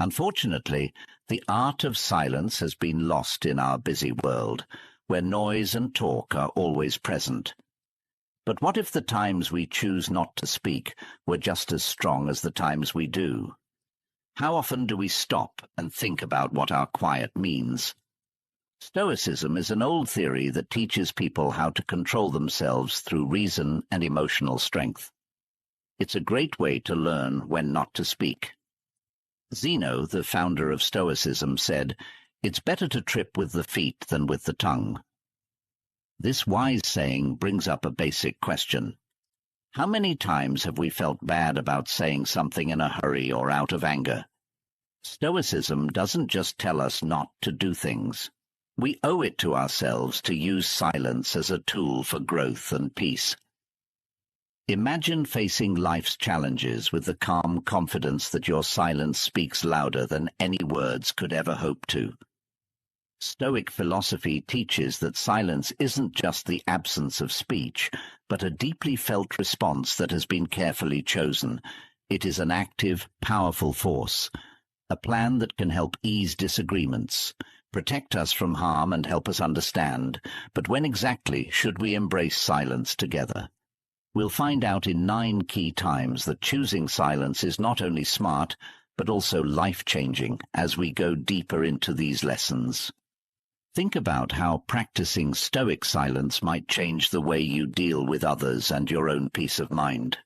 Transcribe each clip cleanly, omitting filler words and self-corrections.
Unfortunately, the art of silence has been lost in our busy world, where noise and talk are always present. But what if the times we choose not to speak were just as strong as the times we do? How often do we stop and think about what our quiet means? Stoicism is an old theory that teaches people how to control themselves through reason and emotional strength. It's a great way to learn when not to speak. Zeno, the founder of Stoicism, said, "It's better to trip with the feet than with the tongue." This wise saying brings up a basic question. How many times have we felt bad about saying something in a hurry or out of anger? Stoicism doesn't just tell us not to do things. We owe it to ourselves to use silence as a tool for growth and peace. Imagine facing life's challenges with the calm confidence that your silence speaks louder than any words could ever hope to. Stoic philosophy teaches that silence isn't just the absence of speech, but a deeply felt response that has been carefully chosen. It is an active, powerful force, a plan that can help ease disagreements, protect us from harm and help us understand. But when exactly should we embrace silence together? We'll find out in 9 key times that choosing silence is not only smart, but also life-changing as we go deeper into these lessons. Think about how practicing Stoic silence might change the way you deal with others and your own peace of mind.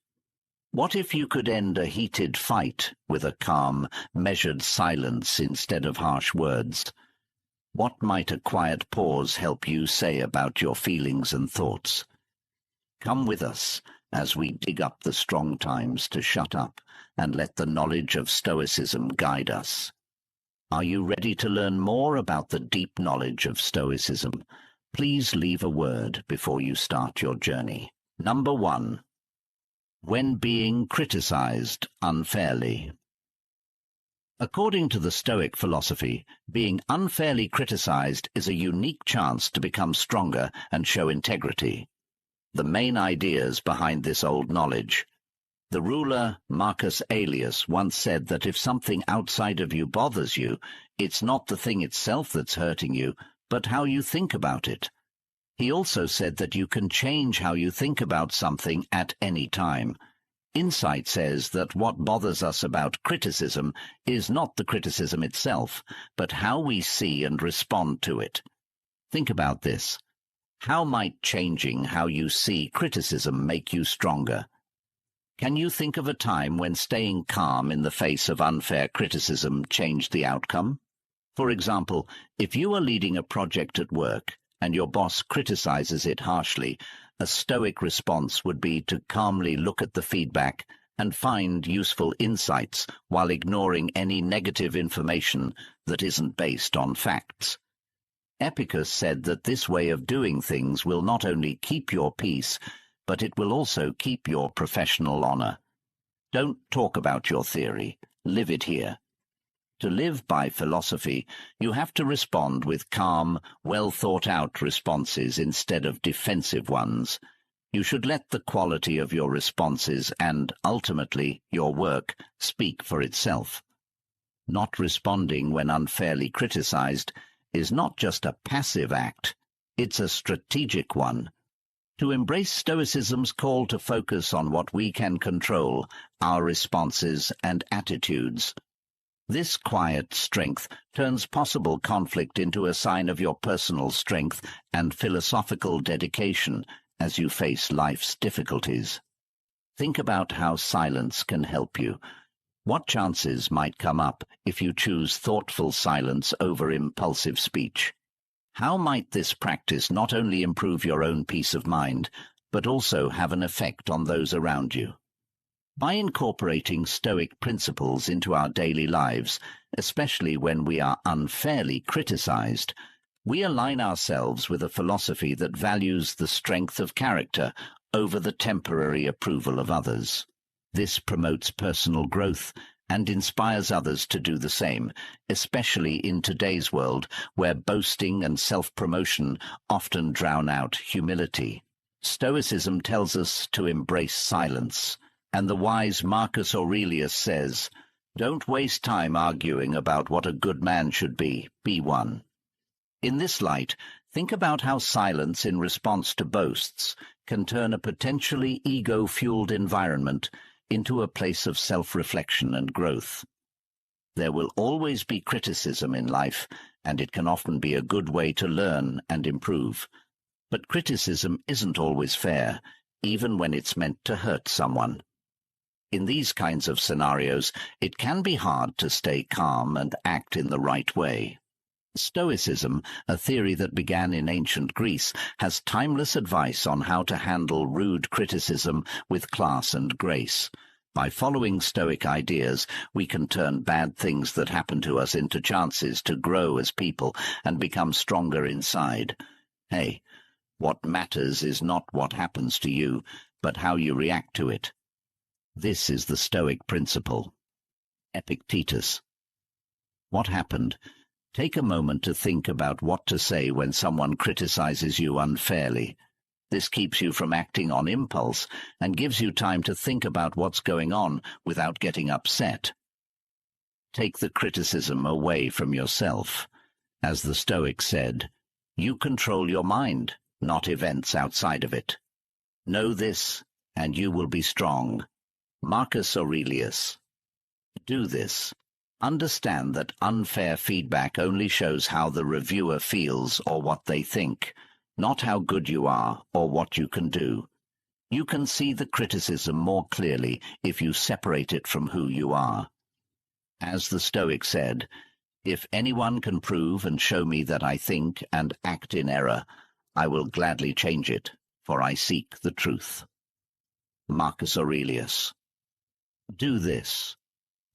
What if you could end a heated fight with a calm, measured silence instead of harsh words? What might a quiet pause help you say about your feelings and thoughts? Come with us as we dig up the strong times to shut up and let the knowledge of Stoicism guide us. Are you ready to learn more about the deep knowledge of Stoicism? Please leave a word before you start your journey. Number 1. When being criticized unfairly. According to the Stoic philosophy, being unfairly criticized is a unique chance to become stronger and show integrity. The main ideas behind this old knowledge. The ruler Marcus Aurelius once said that if something outside of you bothers you, it's not the thing itself that's hurting you, but how you think about it. He also said that you can change how you think about something at any time. Insight says that what bothers us about criticism is not the criticism itself, but how we see and respond to it. Think about this. How might changing how you see criticism make you stronger? Can you think of a time when staying calm in the face of unfair criticism changed the outcome? For example, if you are leading a project at work and your boss criticizes it harshly, a Stoic response would be to calmly look at the feedback and find useful insights while ignoring any negative information that isn't based on facts. Epicurus said that this way of doing things will not only keep your peace, but it will also keep your professional honor. Don't talk about your theory, live it here. To live by philosophy, you have to respond with calm, well-thought-out responses instead of defensive ones. You should let the quality of your responses and, ultimately, your work speak for itself. Not responding when unfairly criticized is not just a passive act, it's a strategic one. To embrace Stoicism's call to focus on what we can control, our responses and attitudes. This quiet strength turns possible conflict into a sign of your personal strength and philosophical dedication as you face life's difficulties. Think about how silence can help you. What chances might come up if you choose thoughtful silence over impulsive speech? How might this practice not only improve your own peace of mind, but also have an effect on those around you? By incorporating Stoic principles into our daily lives, especially when we are unfairly criticized, we align ourselves with a philosophy that values the strength of character over the temporary approval of others. This promotes personal growth and inspires others to do the same, especially in today's world where boasting and self-promotion often drown out humility. Stoicism tells us to embrace silence, and the wise Marcus Aurelius says, Don't waste time arguing about what a good man should be. Be one. In this light, think about how silence in response to boasts can turn a potentially ego-fueled environment into a place of self-reflection and growth. There will always be criticism in life, and it can often be a good way to learn and improve. But criticism isn't always fair, even when it's meant to hurt someone. In these kinds of scenarios, it can be hard to stay calm and act in the right way. Stoicism, a theory that began in ancient Greece, has timeless advice on how to handle rude criticism with class and grace. By following Stoic ideas, we can turn bad things that happen to us into chances to grow as people and become stronger inside. Hey, what matters is not what happens to you, but how you react to it. This is the Stoic principle. Epictetus. What happened? Take a moment to think about what to say when someone criticizes you unfairly. This keeps you from acting on impulse and gives you time to think about what's going on without getting upset. Take the criticism away from yourself. As the Stoics said, you control your mind, not events outside of it. Know this, and you will be strong. Marcus Aurelius. Do this. Understand that unfair feedback only shows how the reviewer feels or what they think, not how good you are or what you can do. You can see the criticism more clearly if you separate it from who you are. As the Stoic said, if anyone can prove and show me that I think and act in error, I will gladly change it, for I seek the truth. Marcus Aurelius. Do this.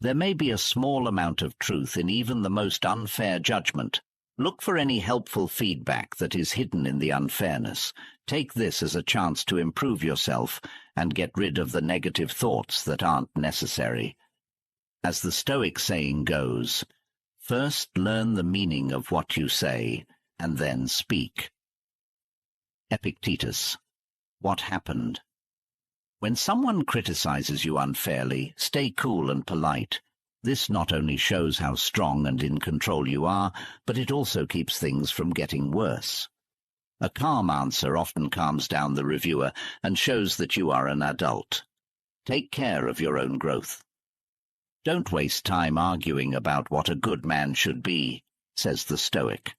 There may be a small amount of truth in even the most unfair judgment. Look for any helpful feedback that is hidden in the unfairness. Take this as a chance to improve yourself and get rid of the negative thoughts that aren't necessary. As the Stoic saying goes, first learn the meaning of what you say, and then speak. Epictetus. What happened? When someone criticizes you unfairly, stay cool and polite. This not only shows how strong and in control you are, but it also keeps things from getting worse. A calm answer often calms down the reviewer and shows that you are an adult. Take care of your own growth. Don't waste time arguing about what a good man should be, says the Stoic.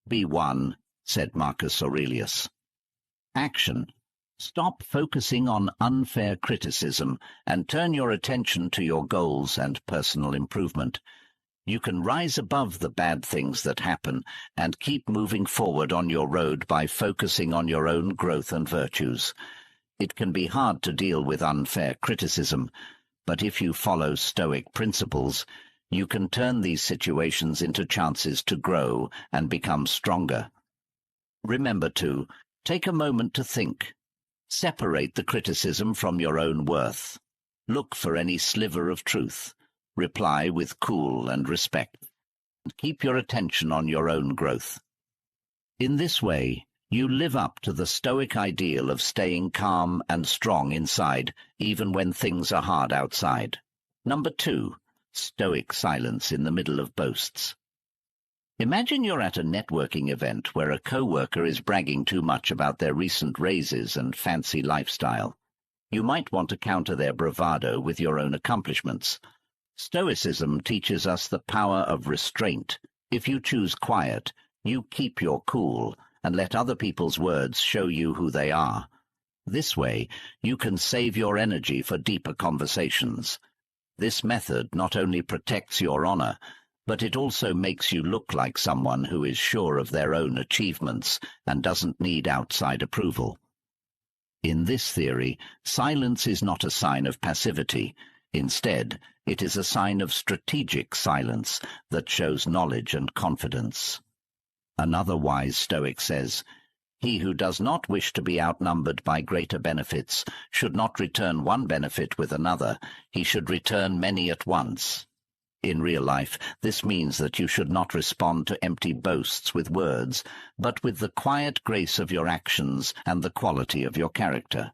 Be one, said Marcus Aurelius. Action. Stop focusing on unfair criticism and turn your attention to your goals and personal improvement. You can rise above the bad things that happen and keep moving forward on your road by focusing on your own growth and virtues. It can be hard to deal with unfair criticism, but if you follow Stoic principles, you can turn these situations into chances to grow and become stronger. Remember to take a moment to think. Separate the criticism from your own worth. Look for any sliver of truth. Reply with cool and respect. And keep your attention on your own growth. In this way, you live up to the Stoic ideal of staying calm and strong inside, even when things are hard outside. Number 2, Stoic silence in the middle of boasts. Imagine you're at a networking event where a co-worker is bragging too much about their recent raises and fancy lifestyle. You might want to counter their bravado with your own accomplishments. Stoicism teaches us the power of restraint. If you choose quiet, you keep your cool and let other people's words show you who they are. This way, you can save your energy for deeper conversations. This method not only protects your honor, but it also makes you look like someone who is sure of their own achievements and doesn't need outside approval. In this theory, silence is not a sign of passivity. Instead, it is a sign of strategic silence that shows knowledge and confidence. Another wise Stoic says, "He who does not wish to be outnumbered by greater benefits should not return one benefit with another. He should return many at once." In real life, this means that you should not respond to empty boasts with words, but with the quiet grace of your actions and the quality of your character.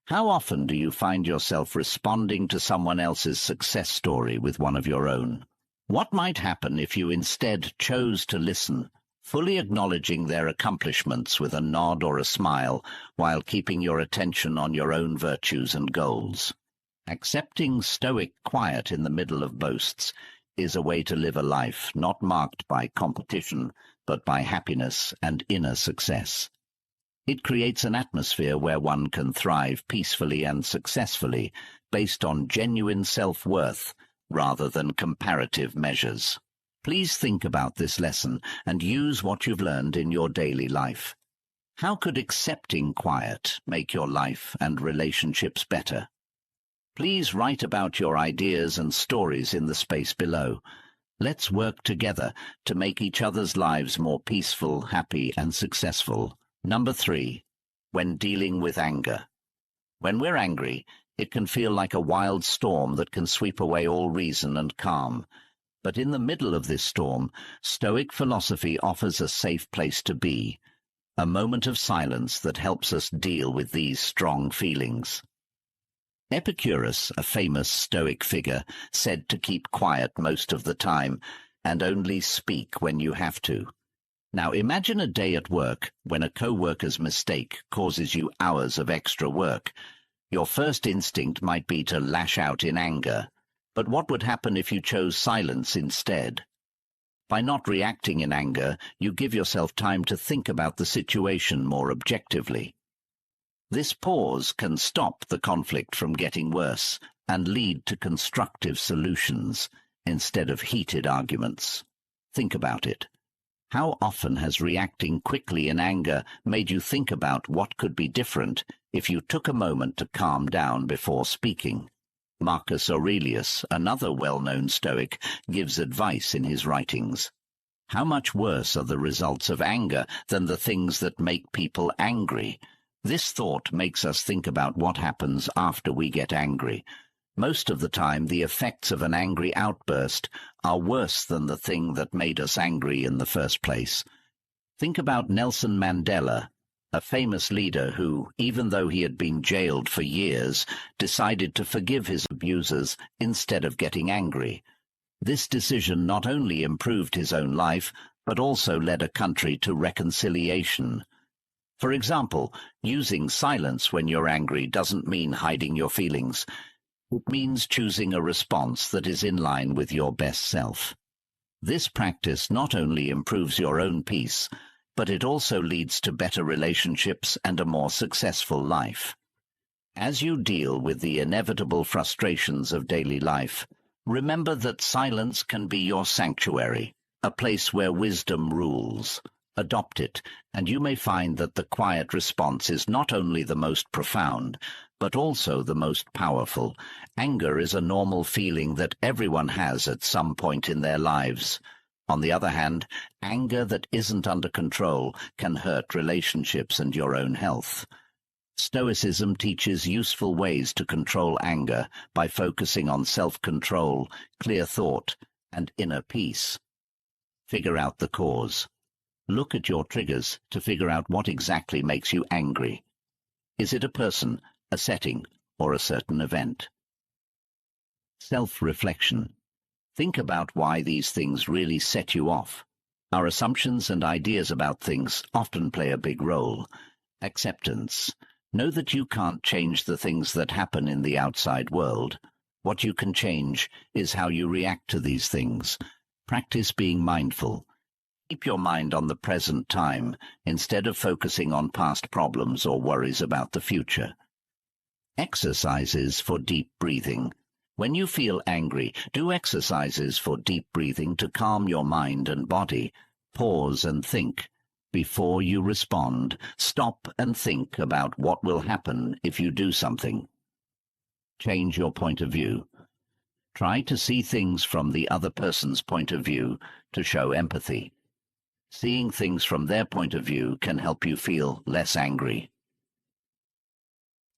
How often do you find yourself responding to someone else's success story with one of your own? What might happen if you instead chose to listen, fully acknowledging their accomplishments with a nod or a smile, while keeping your attention on your own virtues and goals? Accepting stoic quiet in the middle of boasts is a way to live a life not marked by competition, but by happiness and inner success. It creates an atmosphere where one can thrive peacefully and successfully, based on genuine self-worth rather than comparative measures. Please think about this lesson and use what you've learned in your daily life. How could accepting quiet make your life and relationships better? Please write about your ideas and stories in the space below. Let's work together to make each other's lives more peaceful, happy, and successful. Number 3. When dealing with anger. When we're angry, it can feel like a wild storm that can sweep away all reason and calm. But in the middle of this storm, Stoic philosophy offers a safe place to be, a moment of silence that helps us deal with these strong feelings. Epicurus, a famous Stoic figure, said to keep quiet most of the time and only speak when you have to. Now imagine a day at work when a co-worker's mistake causes you hours of extra work. Your first instinct might be to lash out in anger, but what would happen if you chose silence instead? By not reacting in anger, you give yourself time to think about the situation more objectively. This pause can stop the conflict from getting worse and lead to constructive solutions instead of heated arguments. Think about it. How often has reacting quickly in anger made you think about what could be different if you took a moment to calm down before speaking? Marcus Aurelius, another well-known Stoic, gives advice in his writings. How much worse are the results of anger than the things that make people angry? This thought makes us think about what happens after we get angry. Most of the time, the effects of an angry outburst are worse than the thing that made us angry in the first place. Think about Nelson Mandela, a famous leader who, even though he had been jailed for years, decided to forgive his abusers instead of getting angry. This decision not only improved his own life, but also led a country to reconciliation. For example, using silence when you're angry doesn't mean hiding your feelings. It means choosing a response that is in line with your best self. This practice not only improves your own peace, but it also leads to better relationships and a more successful life. As you deal with the inevitable frustrations of daily life, remember that silence can be your sanctuary, a place where wisdom rules. Adopt it, and you may find that the quiet response is not only the most profound, but also the most powerful. Anger is a normal feeling that everyone has at some point in their lives. On the other hand, anger that isn't under control can hurt relationships and your own health. Stoicism teaches useful ways to control anger by focusing on self-control, clear thought, and inner peace. Figure out the cause. Look at your triggers to figure out what exactly makes you angry. Is it a person, a setting, or a certain event? Self-reflection. Think about why these things really set you off. Our assumptions and ideas about things often play a big role. Acceptance. Know that you can't change the things that happen in the outside world. What you can change is how you react to these things. Practice being mindful. Keep your mind on the present time instead of focusing on past problems or worries about the future. Exercises for deep breathing. When you feel angry, do exercises for deep breathing to calm your mind and body. Pause and think. Before you respond, stop and think about what will happen if you do something. Change your point of view. Try to see things from the other person's point of view to show empathy. Seeing things from their point of view can help you feel less angry.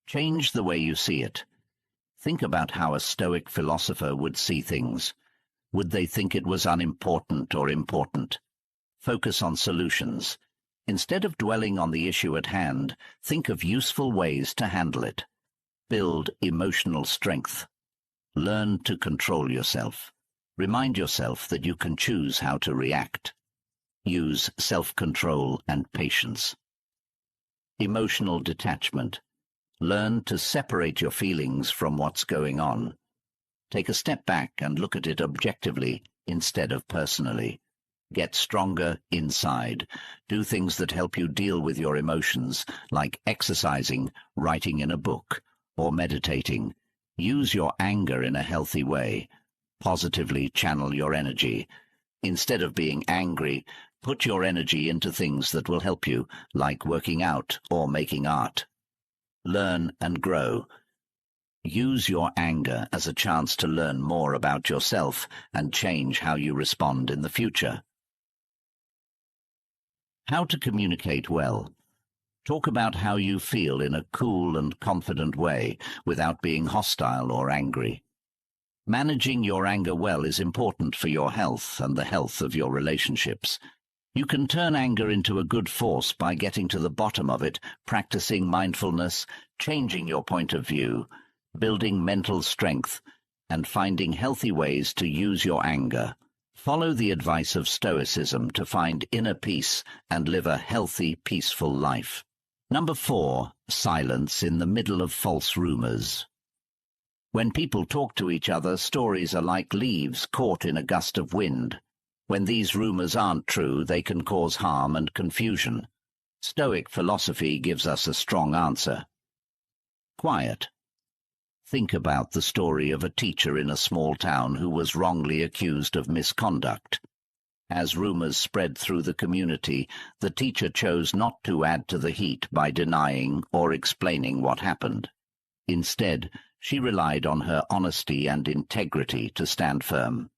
Change the way you see it. Think about how a Stoic philosopher would see things. Would they think it was unimportant or important? Focus on solutions. Instead of dwelling on the issue at hand, think of useful ways to handle it. Build emotional strength. Learn to control yourself. Remind yourself that you can choose how to react. Use self-control and patience. Emotional detachment. Learn to separate your feelings from what's going on. Take a step back and look at it objectively instead of personally. Get stronger inside. Do things that help you deal with your emotions, like exercising, writing in a book, or meditating. Use your anger in a healthy way. Positively channel your energy. Instead of being angry, put your energy into things that will help you, like working out or making art. Learn and grow. Use your anger as a chance to learn more about yourself and change how you respond in the future. How to communicate well. Talk about how you feel in a cool and confident way without being hostile or angry. Managing your anger well is important for your health and the health of your relationships. You can turn anger into a good force by getting to the bottom of it, practicing mindfulness, changing your point of view, building mental strength, and finding healthy ways to use your anger. Follow the advice of Stoicism to find inner peace and live a healthy, peaceful life. Number 4, silence in the middle of false rumors. When people talk to each other, stories are like leaves caught in a gust of wind. When these rumors aren't true, they can cause harm and confusion. Stoic philosophy gives us a strong answer. Quiet. Think about the story of a teacher in a small town who was wrongly accused of misconduct. As rumors spread through the community, the teacher chose not to add to the heat by denying or explaining what happened. Instead, she relied on her honesty and integrity to stand firm.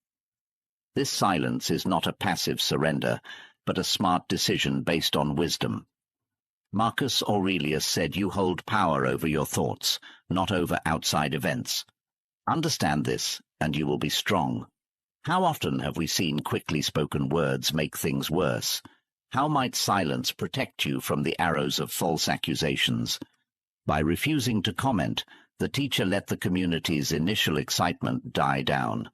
This silence is not a passive surrender, but a smart decision based on wisdom. Marcus Aurelius said you hold power over your thoughts, not over outside events. Understand this, and you will be strong. How often have we seen quickly spoken words make things worse? How might silence protect you from the arrows of false accusations? By refusing to comment, the teacher let the community's initial excitement die down.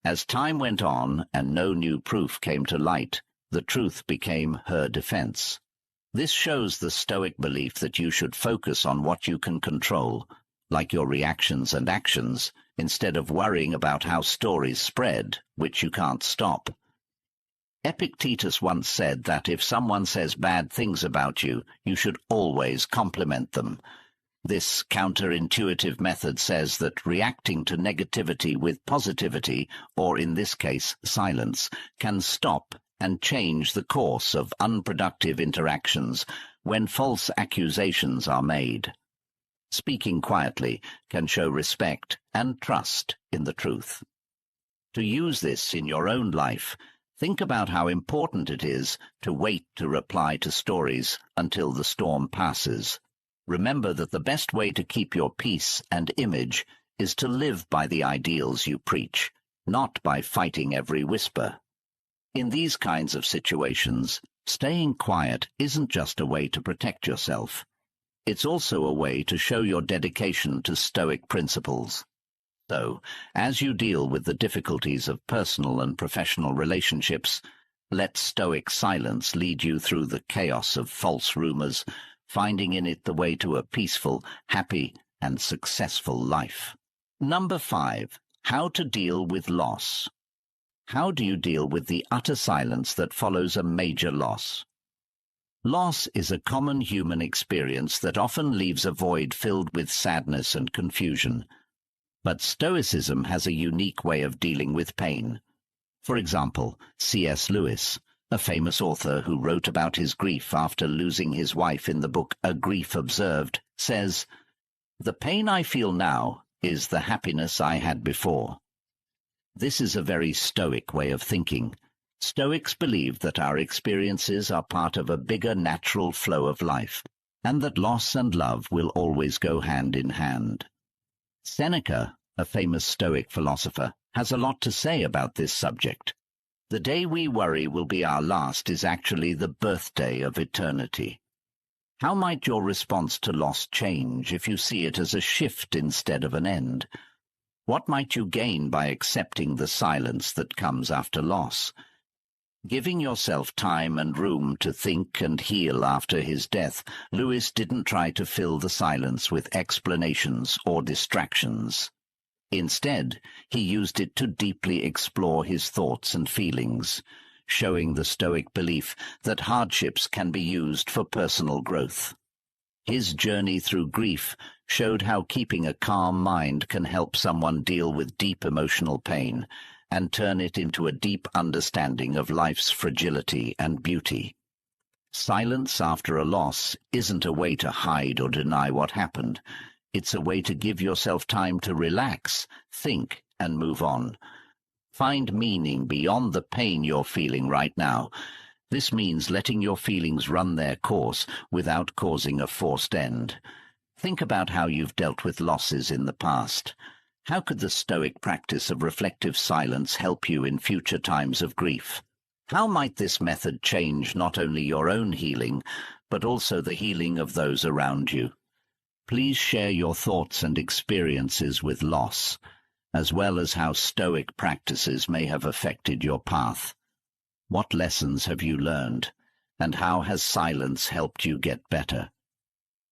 As time went on and no new proof came to light, the truth became her defense. This shows the Stoic belief that you should focus on what you can control, like your reactions and actions, instead of worrying about how stories spread, which you can't stop. Epictetus once said that if someone says bad things about you, you should always compliment them. This counterintuitive method says that reacting to negativity with positivity, or in this case silence, can stop and change the course of unproductive interactions when false accusations are made. Speaking quietly can show respect and trust in the truth. To use this in your own life, think about how important it is to wait to reply to stories until the storm passes. Remember that the best way to keep your peace and image is to live by the ideals you preach, not by fighting every whisper. In these kinds of situations, staying quiet isn't just a way to protect yourself. It's also a way to show your dedication to Stoic principles. So, as you deal with the difficulties of personal and professional relationships, let Stoic silence lead you through the chaos of false rumors, finding in it the way to a peaceful, happy, and successful life. Number 5. How to deal with loss. How do you deal with the utter silence that follows a major loss? Loss is a common human experience that often leaves a void filled with sadness and confusion. But Stoicism has a unique way of dealing with pain. For example, C.S. Lewis, a famous author who wrote about his grief after losing his wife in the book A Grief Observed, says, "The pain I feel now is the happiness I had before." This is a very Stoic way of thinking. Stoics believe that our experiences are part of a bigger natural flow of life, and that loss and love will always go hand in hand. Seneca, a famous Stoic philosopher, has a lot to say about this subject. The day we worry will be our last is actually the birthday of eternity. How might your response to loss change if you see it as a shift instead of an end? What might you gain by accepting the silence that comes after loss? Giving yourself time and room to think and heal after his death, Lewis didn't try to fill the silence with explanations or distractions. Instead, he used it to deeply explore his thoughts and feelings, showing the Stoic belief that hardships can be used for personal growth. His journey through grief showed how keeping a calm mind can help someone deal with deep emotional pain and turn it into a deep understanding of life's fragility and beauty. Silence after a loss isn't a way to hide or deny what happened. It's a way to give yourself time to relax, think, and move on. Find meaning beyond the pain you're feeling right now. This means letting your feelings run their course without causing a forced end. Think about how you've dealt with losses in the past. How could the Stoic practice of reflective silence help you in future times of grief? How might this method change not only your own healing, but also the healing of those around you? Please share your thoughts and experiences with loss, as well as how Stoic practices may have affected your path. What lessons have you learned, and how has silence helped you get better?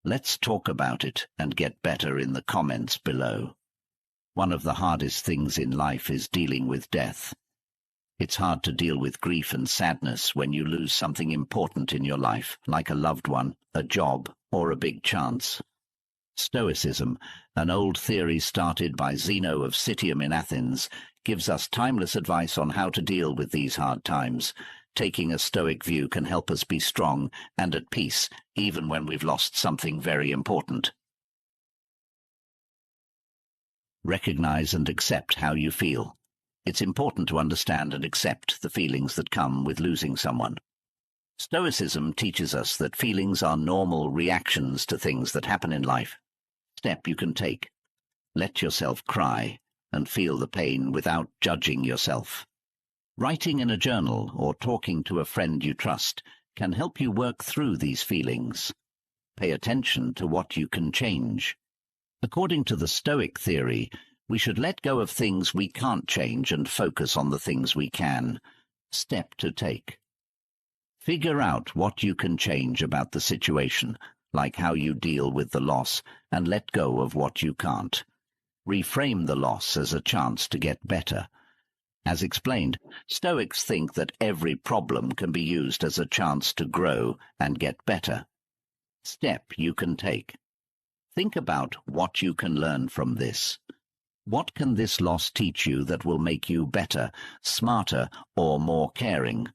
Let's talk about it and get better in the comments below. One of the hardest things in life is dealing with death. It's hard to deal with grief and sadness when you lose something important in your life, like a loved one, a job, or a big chance. Stoicism, an old theory started by Zeno of Citium in Athens, gives us timeless advice on how to deal with these hard times. Taking a Stoic view can help us be strong and at peace, even when we've lost something very important. Recognize and accept how you feel. It's important to understand and accept the feelings that come with losing someone. Stoicism teaches us that feelings are normal reactions to things that happen in life. Step you can take. Let yourself cry and feel the pain without judging yourself. Writing in a journal or talking to a friend you trust can help you work through these feelings. Pay attention to what you can change. According to the Stoic theory, we should let go of things we can't change and focus on the things we can. Step to take. Figure out what you can change about the situation, like how you deal with the loss, and let go of what you can't. Reframe the loss as a chance to get better. As explained, Stoics think that every problem can be used as a chance to grow and get better. Step you can take. Think about what you can learn from this. What can this loss teach you that will make you better, smarter, or more caring?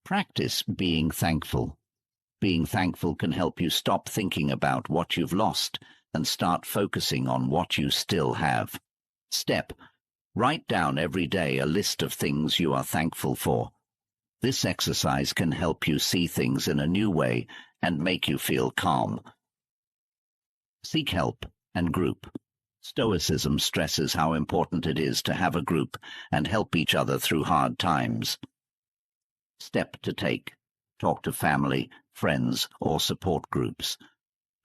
Practice being thankful. Being thankful can help you stop thinking about what you've lost and start focusing on what you still have. Step: write down every day a list of things you are thankful for. This exercise can help you see things in a new way and make you feel calm. Seek help and group. Stoicism stresses how important it is to have a group and help each other through hard times. Step to take. Talk to family, friends, or support groups.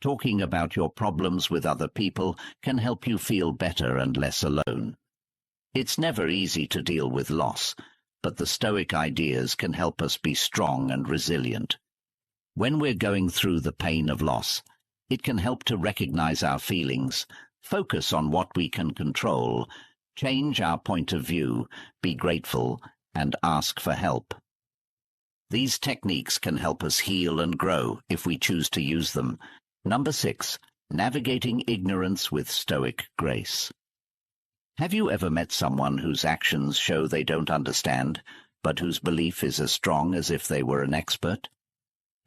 Talking about your problems with other people can help you feel better and less alone. It's never easy to deal with loss, but the Stoic ideas can help us be strong and resilient. When we're going through the pain of loss, it can help to recognize our feelings, focus on what we can control, change our point of view, be grateful, and ask for help. These techniques can help us heal and grow if we choose to use them. Number 6, navigating ignorance with Stoic grace. Have you ever met someone whose actions show they don't understand, but whose belief is as strong as if they were an expert?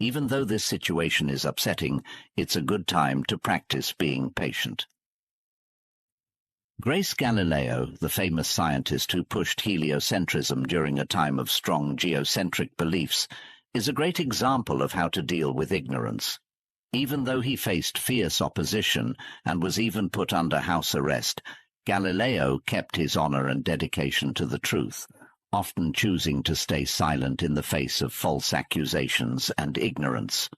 Even though this situation is upsetting, it's a good time to practice being patient. Grace Galileo, the famous scientist who pushed heliocentrism during a time of strong geocentric beliefs, is a great example of how to deal with ignorance. Even though he faced fierce opposition and was even put under house arrest, Galileo kept his honor and dedication to the truth, often choosing to stay silent in the face of false accusations and ignorance.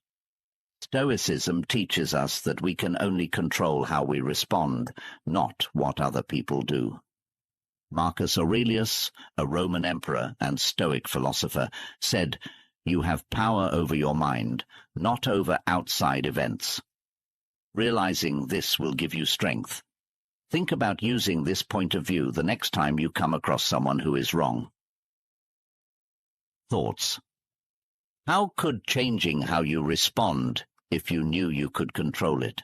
Stoicism teaches us that we can only control how we respond, not what other people do. Marcus Aurelius, a Roman emperor and Stoic philosopher, said, "You have power over your mind, not over outside events." Realizing this will give you strength. Think about using this point of view the next time you come across someone who is wrong. Thoughts. How could changing how you respond if you knew you could control it?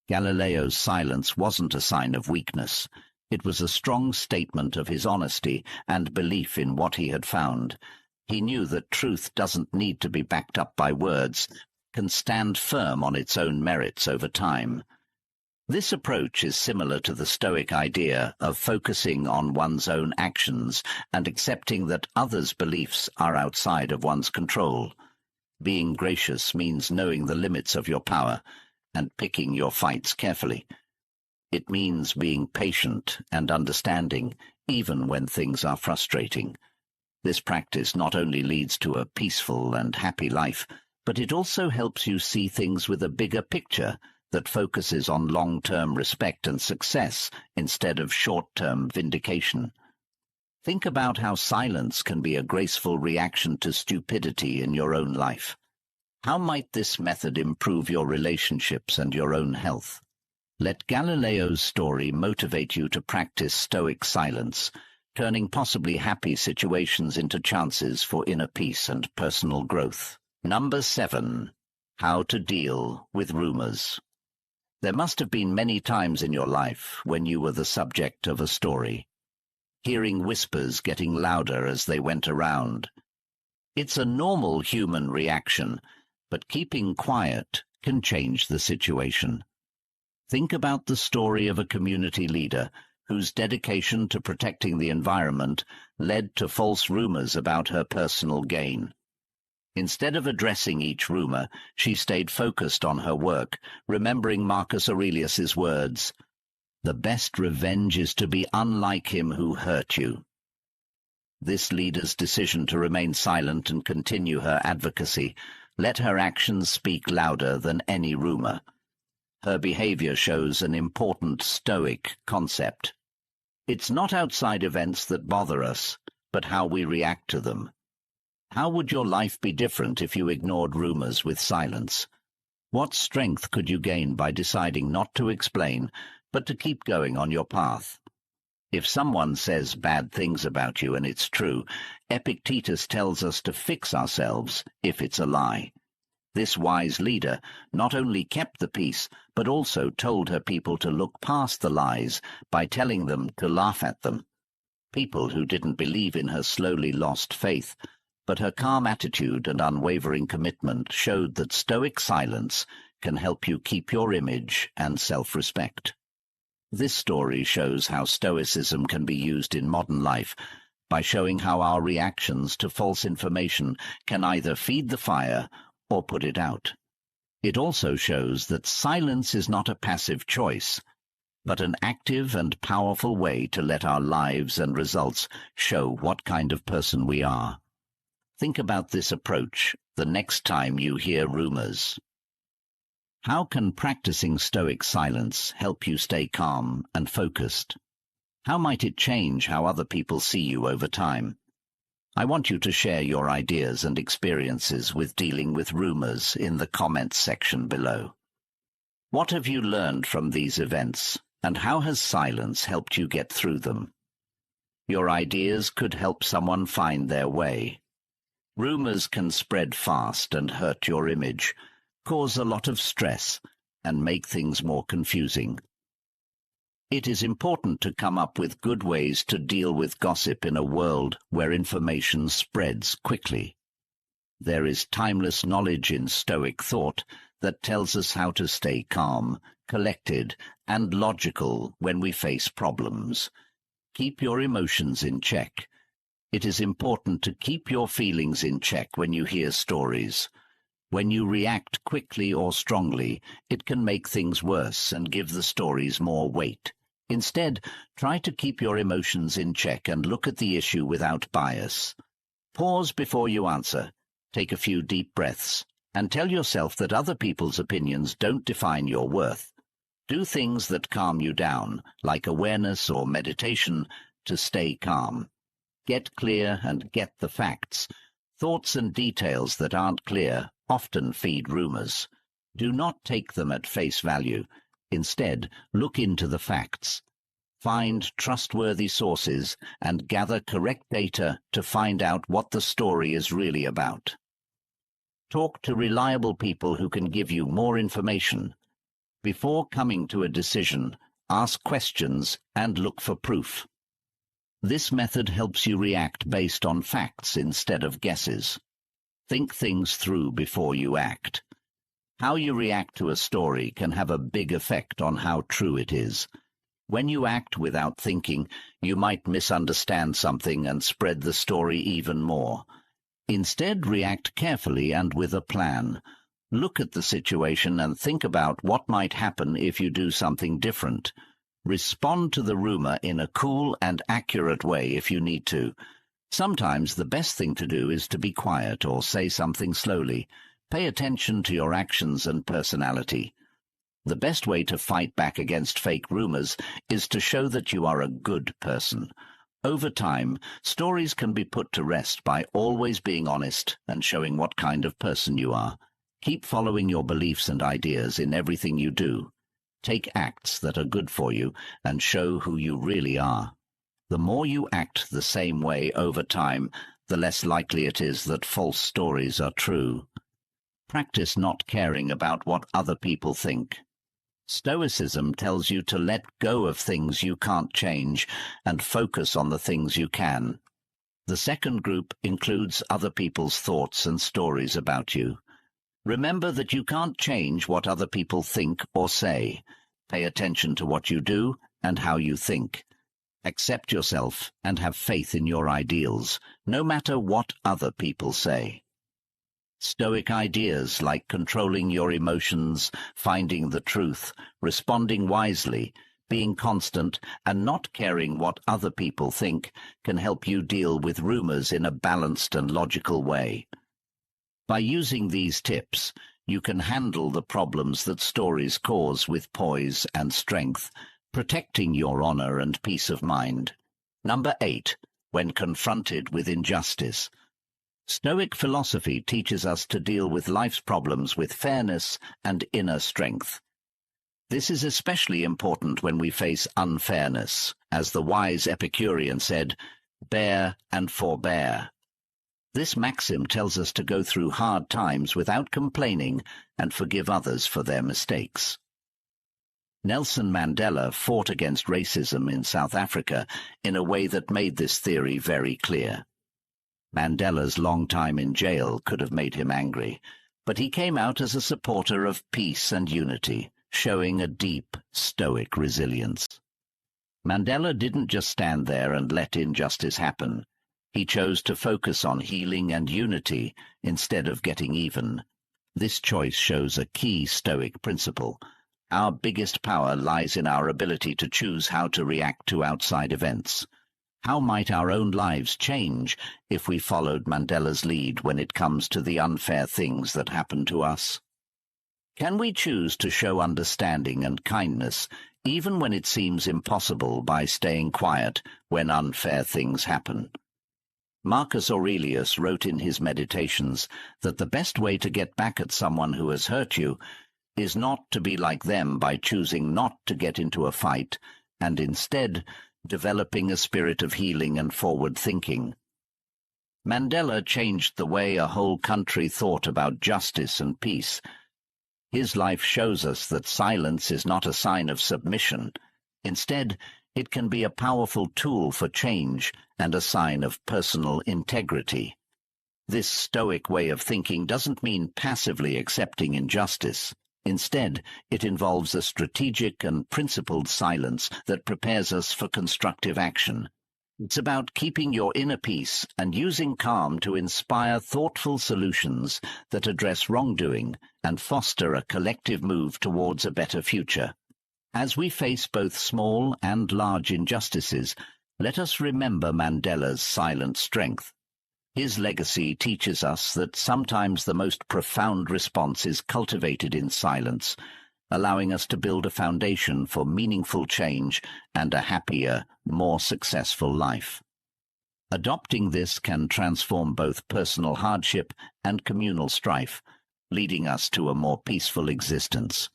Galileo's silence wasn't a sign of weakness. It was a strong statement of his honesty and belief in what he had found. He knew that truth doesn't need to be backed up by words, can stand firm on its own merits over time. This approach is similar to the Stoic idea of focusing on one's own actions and accepting that others' beliefs are outside of one's control. Being gracious means knowing the limits of your power and picking your fights carefully. It means being patient and understanding, even when things are frustrating. This practice not only leads to a peaceful and happy life, but it also helps you see things with a bigger picture that focuses on long-term respect and success instead of short-term vindication. Think about how silence can be a graceful reaction to stupidity in your own life. How might this method improve your relationships and your own health? Let Galileo's story motivate you to practice Stoic silence, turning possibly happy situations into chances for inner peace and personal growth. Number 7. How to deal with rumors. There must have been many times in your life when you were the subject of a story, hearing whispers getting louder as they went around. It's a normal human reaction, but keeping quiet can change the situation. Think about the story of a community leader whose dedication to protecting the environment led to false rumors about her personal gain. Instead of addressing each rumor, she stayed focused on her work, remembering Marcus Aurelius's words, "The best revenge is to be unlike him who hurt you." This leader's decision to remain silent and continue her advocacy let her actions speak louder than any rumor. Her behavior shows an important Stoic concept. It's not outside events that bother us, but how we react to them. How would your life be different if you ignored rumors with silence? What strength could you gain by deciding not to explain, but to keep going on your path? If someone says bad things about you and it's true, Epictetus tells us to fix ourselves if it's a lie. This wise leader not only kept the peace, but also told her people to look past the lies by telling them to laugh at them. People who didn't believe in her slowly lost faith, but her calm attitude and unwavering commitment showed that Stoic silence can help you keep your image and self-respect. This story shows how Stoicism can be used in modern life by showing how our reactions to false information can either feed the fire or put it out. It also shows that silence is not a passive choice, but an active and powerful way to let our lives and results show what kind of person we are. Think about this approach the next time you hear rumors. How can practicing Stoic silence help you stay calm and focused? How might it change how other people see you over time? I want you to share your ideas and experiences with dealing with rumors in the comments section below. What have you learned from these events, and how has silence helped you get through them? Your ideas could help someone find their way. Rumors can spread fast and hurt your image, cause a lot of stress, and make things more confusing. It is important to come up with good ways to deal with gossip in a world where information spreads quickly. There is timeless knowledge in Stoic thought that tells us how to stay calm, collected, and logical when we face problems. Keep your emotions in check. It is important to keep your feelings in check when you hear stories. When you react quickly or strongly, it can make things worse and give the stories more weight. Instead, try to keep your emotions in check and look at the issue without bias. Pause before you answer. Take a few deep breaths And tell yourself that other people's opinions don't define your worth. Do things that calm you down, like awareness or meditation, to stay calm. Get clear and get the facts. Thoughts and details that aren't clear often feed rumors. Do not take them at face value. Instead, look into the facts. Find trustworthy sources and gather correct data to find out what the story is really about. Talk to reliable people who can give you more information. Before coming to a decision, ask questions and look for proof. This method helps you react based on facts instead of guesses. Think things through before you act. How you react to a story can have a big effect on how true it is. When you act without thinking, you might misunderstand something and spread the story even more. Instead, react carefully and with a plan. Look at the situation and think about what might happen if you do something different. Respond to the rumor in a cool and accurate way if you need to. Sometimes the best thing to do is to be quiet or say something slowly. Pay attention to your actions and personality. The best way to fight back against fake rumors is to show that you are a good person. Over time, stories can be put to rest by always being honest and showing what kind of person you are. Keep following your beliefs and ideas in everything you do. Take acts that are good for you and show who you really are. The more you act the same way over time, the less likely it is that false stories are true. Practice not caring about what other people think. Stoicism tells you to let go of things you can't change and focus on the things you can. The second group includes other people's thoughts and stories about you. Remember that you can't change what other people think or say. Pay attention to what you do and how you think. Accept yourself and have faith in your ideals, no matter what other people say. Stoic ideas like controlling your emotions, finding the truth, responding wisely, being constant, and not caring what other people think can help you deal with rumors in a balanced and logical way. By using these tips, you can handle the problems that stories cause with poise and strength, protecting your honor and peace of mind. Number 8. When confronted with injustice. Stoic philosophy teaches us to deal with life's problems with fairness and inner strength. This is especially important when we face unfairness. As the wise Epicurean said, "Bear and forbear." This maxim tells us to go through hard times without complaining and forgive others for their mistakes. Nelson Mandela fought against racism in South Africa in a way that made this theory very clear. Mandela's long time in jail could have made him angry, but he came out as a supporter of peace and unity, showing a deep, stoic resilience. Mandela didn't just stand there and let injustice happen. He chose to focus on healing and unity instead of getting even. This choice shows a key Stoic principle. Our biggest power lies in our ability to choose how to react to outside events. How might our own lives change if we followed Mandela's lead when it comes to the unfair things that happen to us? Can we choose to show understanding and kindness even when it seems impossible by staying quiet when unfair things happen? Marcus Aurelius wrote in his Meditations that the best way to get back at someone who has hurt you is not to be like them by choosing not to get into a fight, and instead developing a spirit of healing and forward thinking. Mandela changed the way a whole country thought about justice and peace. His life shows us that silence is not a sign of submission. Instead, it can be a powerful tool for change and a sign of personal integrity. This Stoic way of thinking doesn't mean passively accepting injustice. Instead, it involves a strategic and principled silence that prepares us for constructive action. It's about keeping your inner peace and using calm to inspire thoughtful solutions that address wrongdoing and foster a collective move towards a better future. As we face both small and large injustices, let us remember Mandela's silent strength. His legacy teaches us that sometimes the most profound response is cultivated in silence, allowing us to build a foundation for meaningful change and a happier, more successful life. Adopting this can transform both personal hardship and communal strife, leading us to a more peaceful existence.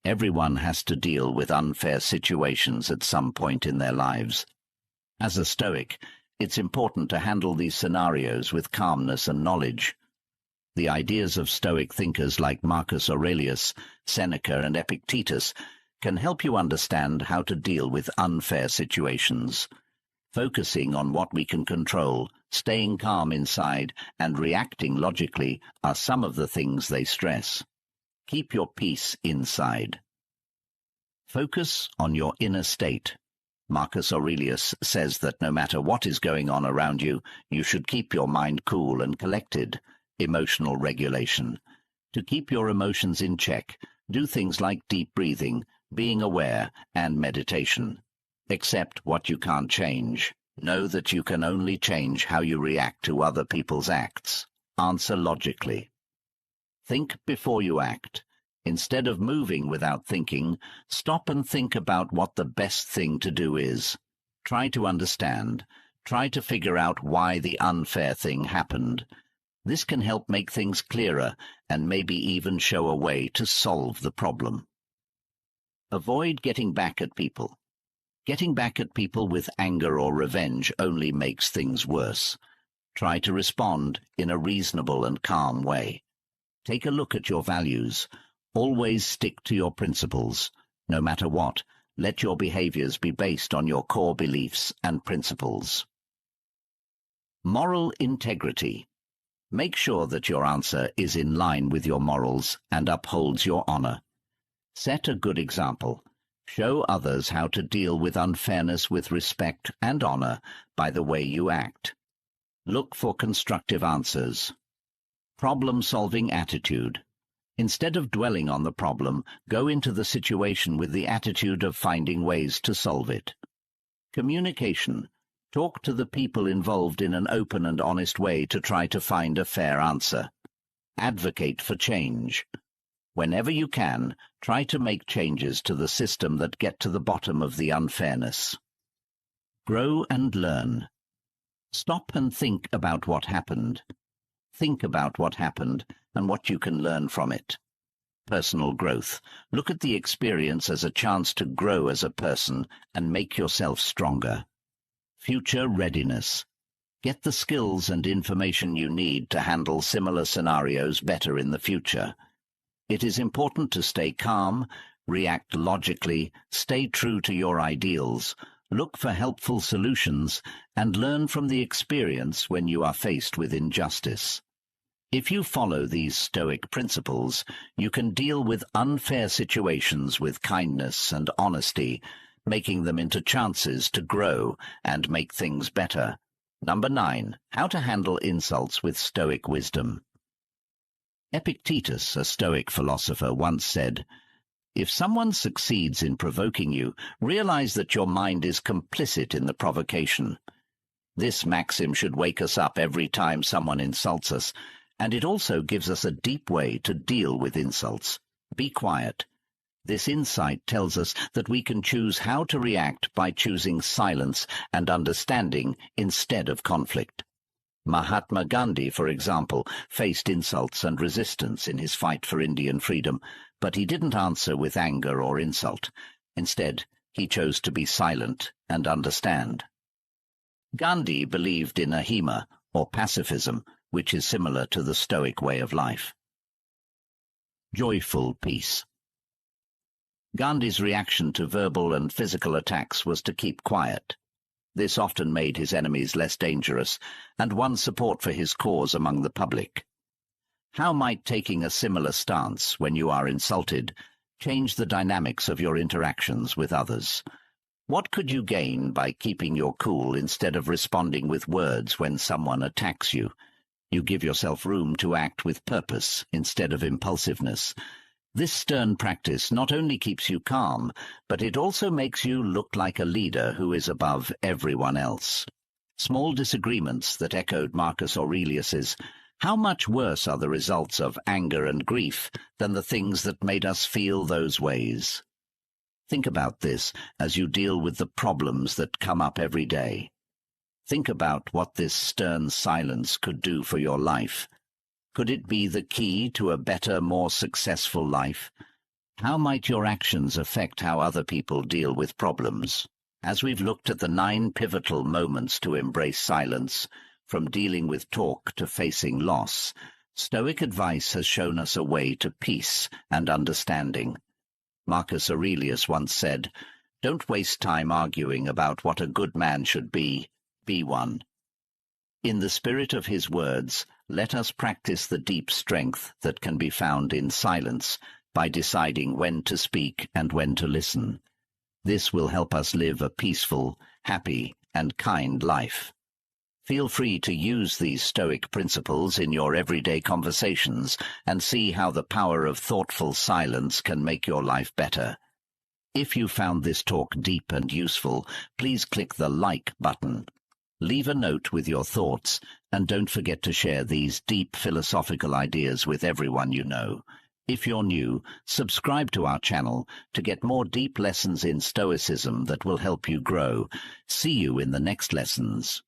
Everyone has to deal with unfair situations at some point in their lives. As a Stoic, it's important to handle these scenarios with calmness and knowledge. The ideas of Stoic thinkers like Marcus Aurelius, Seneca, and Epictetus can help you understand how to deal with unfair situations. Focusing on what we can control, staying calm inside, and reacting logically are some of the things they stress. Keep your peace inside. Focus on your inner state. Marcus Aurelius says that no matter what is going on around you, you should keep your mind cool and collected. Emotional regulation. To keep your emotions in check, do things like deep breathing, being aware, and meditation. Accept what you can't change. Know that you can only change how you react to other people's acts. Answer logically. Think before you act. Instead of moving without thinking, stop and think about what the best thing to do is. Try to understand. Try to figure out why the unfair thing happened. This can help make things clearer and maybe even show a way to solve the problem. Avoid getting back at people. Getting back at people with anger or revenge only makes things worse. Try to respond in a reasonable and calm way. Take a look at your values. Always stick to your principles. No matter what, let your behaviors be based on your core beliefs and principles. Moral integrity. Make sure that your answer is in line with your morals and upholds your honor. Set a good example. Show others how to deal with unfairness with respect and honor by the way you act. Look for constructive answers. Problem-solving attitude. Instead of dwelling on the problem, go into the situation with the attitude of finding ways to solve it. Communication. Talk to the people involved in an open and honest way to try to find a fair answer. Advocate for change. Whenever you can, try to make changes to the system that get to the bottom of the unfairness. Grow and learn. Stop and think about what happened. Think about what happened and what you can learn from it. Personal growth. Look at the experience as a chance to grow as a person and make yourself stronger. Future readiness. Get the skills and information you need to handle similar scenarios better in the future. It is important to stay calm, react logically, stay true to your ideals, look for helpful solutions, and learn from the experience when you are faced with injustice. If you follow these Stoic principles, you can deal with unfair situations with kindness and honesty, making them into chances to grow and make things better. Number 9. How to handle insults with Stoic wisdom. Epictetus, a Stoic philosopher, once said, "If someone succeeds in provoking you, realize that your mind is complicit in the provocation." This maxim should wake us up every time someone insults us, and it also gives us a deep way to deal with insults. Be quiet. This insight tells us that we can choose how to react by choosing silence and understanding instead of conflict. Mahatma Gandhi, for example, faced insults and resistance in his fight for Indian freedom, but he didn't answer with anger or insult. Instead, he chose to be silent and understand. Gandhi believed in ahimsa, or pacifism, which is similar to the Stoic way of life. Joyful peace. Gandhi's reaction to verbal and physical attacks was to keep quiet. This often made his enemies less dangerous and won support for his cause among the public. How might taking a similar stance when you are insulted change the dynamics of your interactions with others? What could you gain by keeping your cool instead of responding with words when someone attacks you? You give yourself room to act with purpose instead of impulsiveness. This stern practice not only keeps you calm, but it also makes you look like a leader who is above everyone else. Small disagreements that echoed Marcus Aurelius's, "How much worse are the results of anger and grief than the things that made us feel those ways?" Think about this as you deal with the problems that come up every day. Think about what this stern silence could do for your life. Could it be the key to a better, more successful life? How might your actions affect how other people deal with problems? As we've looked at the 9 pivotal moments to embrace silence, from dealing with talk to facing loss, Stoic advice has shown us a way to peace and understanding. Marcus Aurelius once said, "Don't waste time arguing about what a good man should be one." In the spirit of his words, let us practice the deep strength that can be found in silence by deciding when to speak and when to listen. This will help us live a peaceful, happy, and kind life. Feel free to use these Stoic principles in your everyday conversations and see how the power of thoughtful silence can make your life better. If you found this talk deep and useful, please click the like button. Leave a note with your thoughts, and don't forget to share these deep philosophical ideas with everyone you know. If you're new, subscribe to our channel to get more deep lessons in Stoicism that will help you grow. See you in the next lessons.